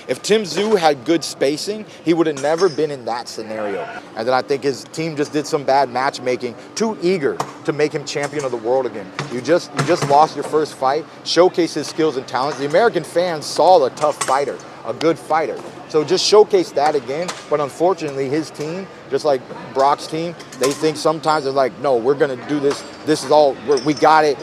If Tim Tszyu had good spacing, he would have never been in that scenario. And then I think his team just did some bad matchmaking, too eager to make him champion of the world again. You just lost your first fight, showcase his skills and talents. The American fans saw a tough fighter, a good fighter. So just showcase that again. But unfortunately, his team, just like Brock's team, they think sometimes they're like, no, we're going to do this. This is all, we got it.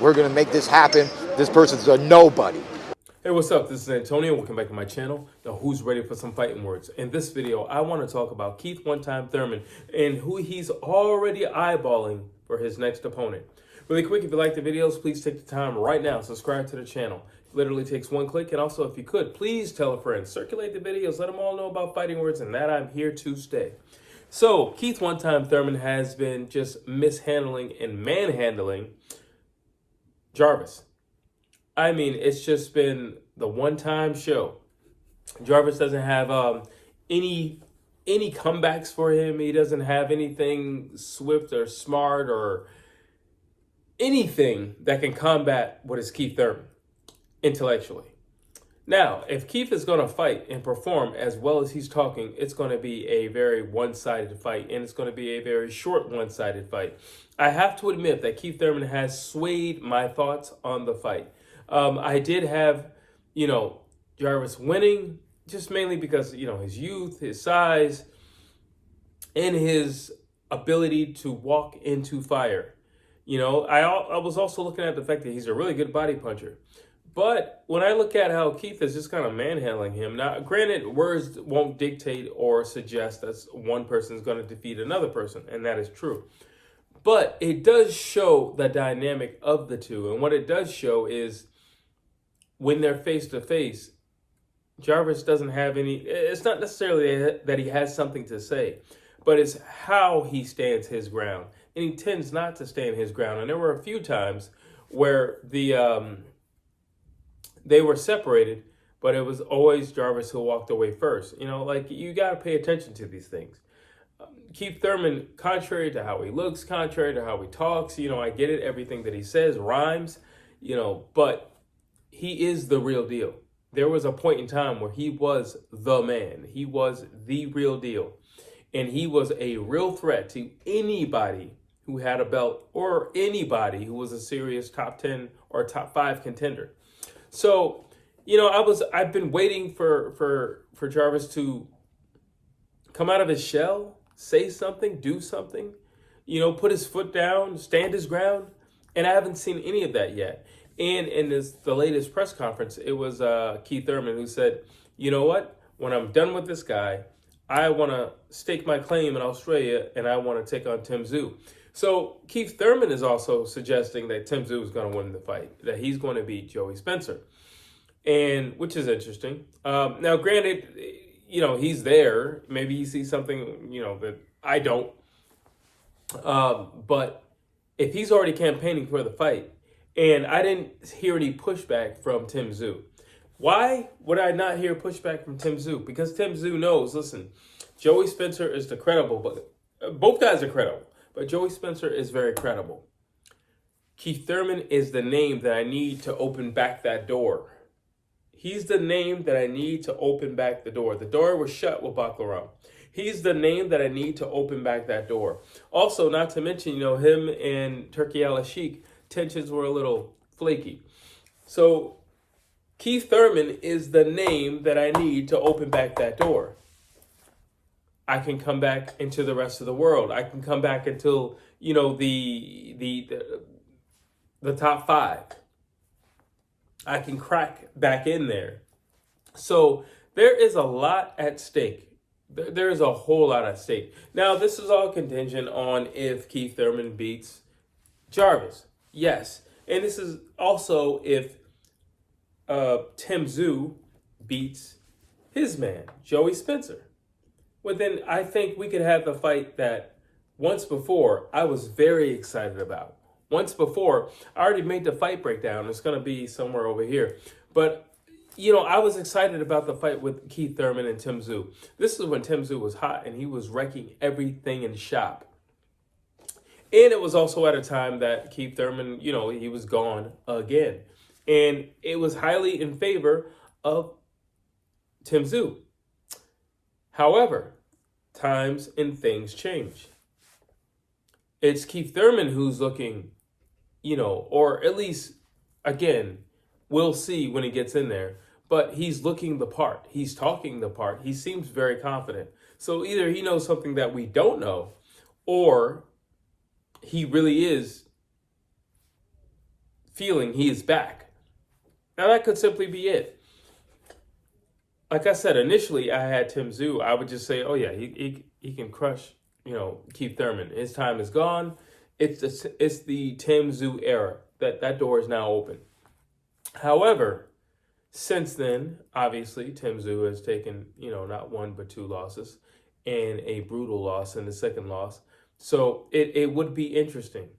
We're going to make this happen. This person's a nobody. Hey, what's up? This is Antonio. Welcome back to my channel. Now, who's ready for some fighting words? In this video, I want to talk about Keith One-Time-Thurman and who he's already eyeballing for his next opponent. Really quick, if you like the videos, please take the time right now, subscribe to the channel. It literally takes one click. And also, if you could, please tell a friend, circulate the videos, let them all know about fighting words and that I'm here to stay. So, Keith One-Time-Thurman has been just mishandling and manhandling Jarvis. I mean, it's just been the one-time show. Jarvis doesn't have any comebacks for him. He doesn't have anything swift or smart or anything that can combat what is Keith Thurman intellectually. Now, if Keith is going to fight and perform as well as he's talking, it's going to be a very one-sided fight, and it's going to be a very short one-sided fight. I have to admit that Keith Thurman has swayed my thoughts on the fight. I did have, Jarvis winning just mainly because, his youth, his size, and his ability to walk into fire. I was also looking at the fact that he's a really good body puncher. But when I look at how Keith is just kind of manhandling him, now, granted, words won't dictate or suggest that one person is going to defeat another person, and that is true. But it does show the dynamic of the two. And what it does show is when they're face to face, Jarvis doesn't have any, it's not necessarily that he has something to say, but it's how he stands his ground. And he tends not to stand his ground. And there were a few times where they were separated, but it was always Jarvis who walked away first. You got to pay attention to these things. Keith Thurman, contrary to how he looks, contrary to how he talks, I get it, everything that he says rhymes, but he is the real deal. There was a point in time where he was the man. He was the real deal. And he was a real threat to anybody who had a belt or anybody who was a serious top 10 or top 5 contender. So, I've been waiting for Jarvis to come out of his shell, say something, do something, put his foot down, stand his ground. And I haven't seen any of that yet. And in the latest press conference, it was Keith Thurman who said, you know what? When I'm done with this guy, I want to stake my claim in Australia and I want to take on Tim Tszyu. So Keith Thurman is also suggesting that Tim Tszyu is going to win the fight, that he's going to beat Joey Spencer, and which is interesting. Now, granted, he's there. Maybe he sees something, that I don't. But if he's already campaigning for the fight, and I didn't hear any pushback from Tim Tszyu. Why would I not hear pushback from Tim Tszyu? Because Tim Tszyu knows, listen, Joey Spencer is the credible, but both guys are credible, but Joey Spencer is very credible. Keith Thurman is the name that I need to open back that door. He's the name that I need to open back the door. The door was shut with Baclaram. He's the name that I need to open back that door. Also, not to mention, him and Turki Al-Sheikh, tensions were a little flaky. So Keith Thurman is the name that I need to open back that door. I can come back into the rest of the world. I can come back until, the top 5. I can crack back in there. So there is a lot at stake. There is a whole lot at stake. Now, this is all contingent on if Keith Thurman beats Jarvis. Yes. And this is also if Tim Tszyu beats his man, Joey Spencer. Well, then I think we could have the fight that once before I was very excited about. Once before, I already made the fight breakdown. It's going to be somewhere over here. But, I was excited about the fight with Keith Thurman and Tim Tszyu. This is when Tim Tszyu was hot and he was wrecking everything in the shop. And it was also at a time that Keith Thurman, he was gone again. And it was highly in favor of Tim Tszyu. However, times and things change. It's Keith-Thurman who's looking, or at least, again, we'll see when he gets in there, but he's looking the part. He's talking the part. He seems very confident. So either he knows something that we don't know, or he really is feeling he is back. Now, that could simply be it. Like I said, initially I had Tim Tszyu. I would just say, oh yeah, he can crush, Keith-Thurman. His time is gone. It's the Tim Tszyu era. That door is now open. However, since then, obviously, Tim Tszyu has taken, not one but two losses and a brutal loss in the second loss. So it would be interesting,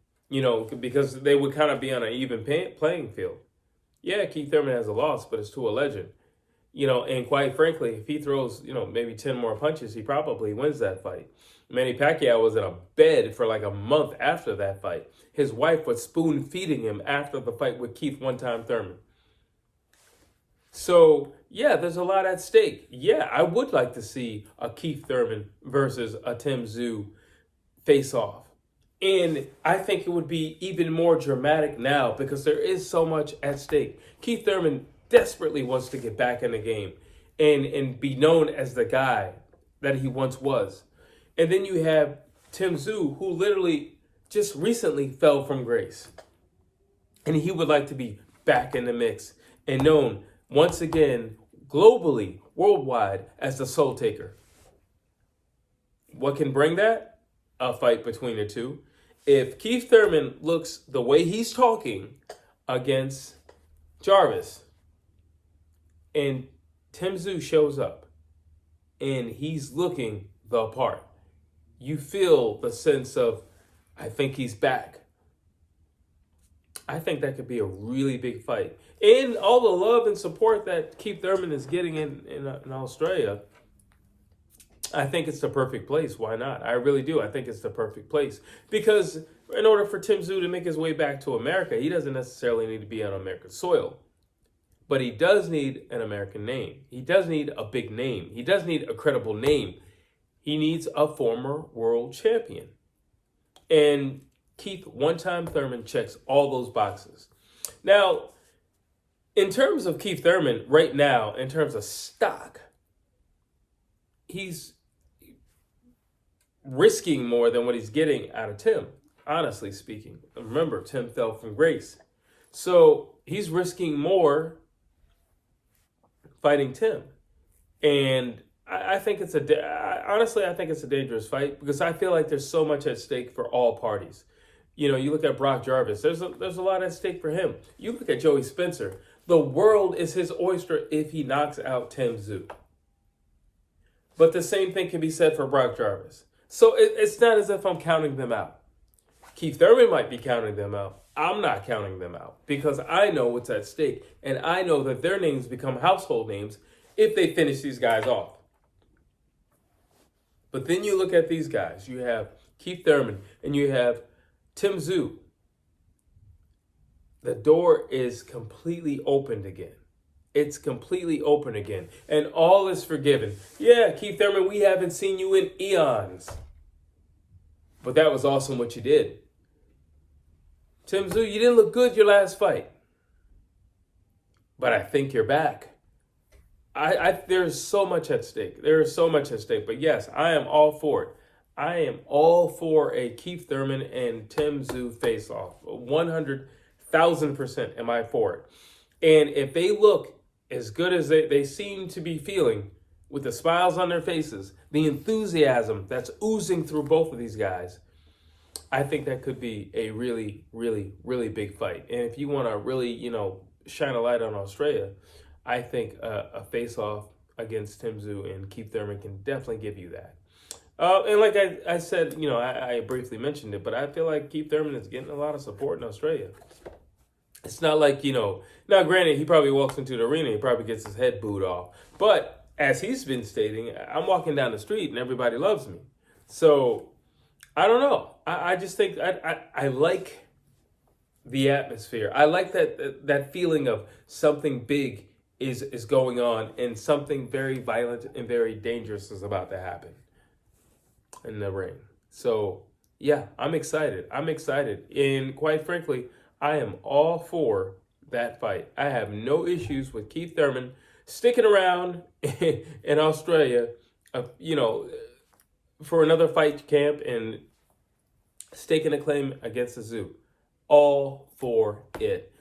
because they would kind of be on an even playing field. Yeah, Keith-Thurman has a loss, but it's to a legend. And quite frankly, if he throws, maybe 10 more punches, he probably wins that fight. Manny Pacquiao was in a bed for like a month after that fight. His wife was spoon feeding him after the fight with Keith one-time Thurman. So, yeah, there's a lot at stake. Yeah, I would like to see a Keith-Thurman versus a Tim Tszyu face-off. And I think it would be even more dramatic now because there is so much at stake. Keith-Thurman desperately wants to get back in the game and be known as the guy that he once was. And then you have Tim Tszyu, who literally just recently fell from grace. And he would like to be back in the mix and known once again, globally, worldwide, as the Soultaker. What can bring that? A fight between the two. If Keith-Thurman looks the way he's talking against Jarvis, and Tim Tszyu shows up, and he's looking the part, you feel the sense of, I think he's back. I think that could be a really big fight. And all the love and support that Keith-Thurman is getting in Australia, I think it's the perfect place. Why not? I really do. I think it's the perfect place. Because in order for Tim Tszyu to make his way back to America, he doesn't necessarily need to be on American soil. But he does need an American name. He does need a big name. He does need a credible name. He needs a former world champion. And Keith one-time Thurman checks all those boxes. Now, in terms of Keith-Thurman, right now, in terms of stock, he's risking more than what he's getting out of Tim, honestly speaking. Remember, Tim fell from grace. So he's risking more fighting Tim. And I think it's honestly, I think it's a dangerous fight because I feel like there's so much at stake for all parties. You look at Brock Jarvis, there's a lot at stake for him. You look at Joey Spencer, the world is his oyster if he knocks out Tim Tszyu. But the same thing can be said for Brock Jarvis. So it's not as if I'm counting them out. Keith-Thurman might be counting them out. I'm not counting them out because I know what's at stake. And I know that their names become household names if they finish these guys off. But then you look at these guys. You have Keith-Thurman and you have Tim Tszyu. The door is completely opened again. It's completely open again. And all is forgiven. Yeah, Keith-Thurman, we haven't seen you in eons. But that was awesome what you did. Tim Tszyu, you didn't look good your last fight. But I think you're back. There's so much at stake. There is so much at stake. But yes, I am all for it. I am all for a Keith-Thurman and Tim Tszyu face-off. 100,000% am I for it. And if they look as good as they seem to be feeling, with the smiles on their faces, the enthusiasm that's oozing through both of these guys, I think that could be a really, really, really big fight. And if you want to really, shine a light on Australia, I think a face-off against Tim Tszyu and Keith-Thurman can definitely give you that. And like I said, I briefly mentioned it, but I feel like Keith-Thurman is getting a lot of support in Australia. It's not like, now granted, he probably walks into the arena, he probably gets his head booed off. But as he's been stating, I'm walking down the street and everybody loves me. So I don't know. I just think I like the atmosphere. I like that feeling of something big is going on, and something very violent and very dangerous is about to happen in the ring. So yeah, I'm excited. And quite frankly, I am all for that fight. I have no issues with Keith Thurman sticking around in Australia, for another fight camp and staking a claim against Tszyu. All for it.